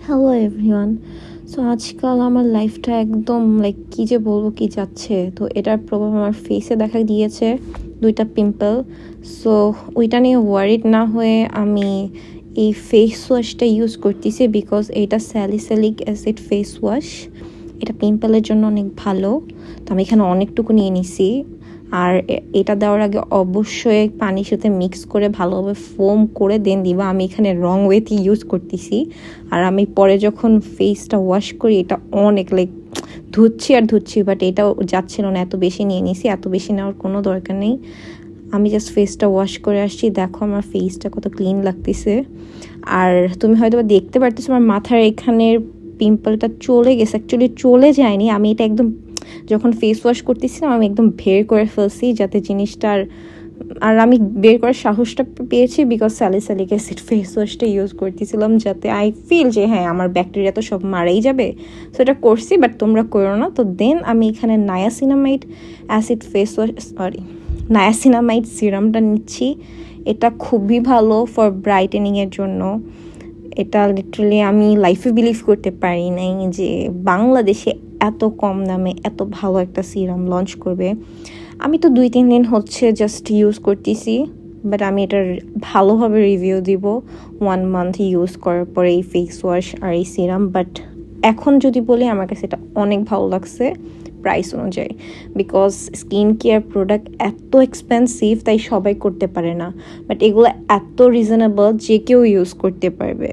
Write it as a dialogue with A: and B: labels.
A: Hello everyone. So আজকাল আমার লাইফটা একদম কী যে বলবো কি যাচ্ছে, তো এটার প্রভাব আমার ফেসে দেখা দিয়েছে, 2টা পিম্পল। সো ওইটা নিয়ে ওয়ারিড না হয়ে আমি এই ফেস ওয়াশটা ইউজ করতেছি, বিকজ এইটা স্যালিসাইলিক অ্যাসিড ফেস ওয়াশ। এটা পিম্পলের জন্য অনেক ভালো। তো আমি এখানে অনেকটুকু নিয়ে নিছি, আর এটা দেওয়ার আগে অবশ্যই পানির সাথে মিক্স করে ভালোভাবে ফোম করে দেন দিবা। আমি এখানে রং ওয়েতে ইউজ করতেছি, আর আমি পরে যখন ফেসটা ওয়াশ করি এটা অনেক ধুচ্ছি, বাট এটাও যাচ্ছিল না, এত বেশি নিয়ে নিছি। এত বেশি নেওয়ার কোনো দরকার নেই। আমি জাস্ট ফেসটা ওয়াশ করে আসছি, দেখো আমার ফেসটা কত ক্লিন লাগতেছে। আর তুমি হয়তো দেখতে পারতেছো আমার মাথার এখানের পিম্পলটা চলে গেছে, অ্যাকচুয়ালি চলে যায়নি। আমি এটা একদম যখন ফেস ওয়াশ করতেছিলাম আমি একদম বের করে ফেলছি, যাতে জিনিসটার আর আমি বের করার সাহসটা পেয়েছি বিকজ স্যালিসাইলিক অ্যাসিড ফেস ওয়াশটা ইউজ করতেছিলাম, যাতে আই ফিল যে হ্যাঁ আমার ব্যাকটেরিয়া তো সব মারাই যাবে। সো এটা করছি, বাট তোমরা করো না। তো দেন আমি এখানে niacinamide acid face wash niacinamide সিরামটা নিচ্ছি। এটা খুবই ভালো ফর ব্রাইটেনিংয়ের জন্য। এটা লিটারালি আমি লাইফে বিলিভ করতে পারি নাই যে বাংলাদেশে এত কম দামে এত ভালো একটা সিরাম লঞ্চ করবে। আমি তো 2-3 দিন হচ্ছে জাস্ট ইউজ করতেছি, বাট আমি এটার ভালোভাবে রিভিউ দিব 1 মান্থ ইউজ করার পরে এই ফেস ওয়াশ আর এই সিরাম। বাট এখন যদি বলি আমার কাছে এটা অনেক ভালো লাগছে প্রাইস অনুযায়ী, বিকজ স্কিন কেয়ার প্রোডাক্ট এত এক্সপেন্সিভ তাই সবাই করতে পারে না, বাট এগুলো এত রিজনেবল যে কেউ ইউজ করতে পারবে।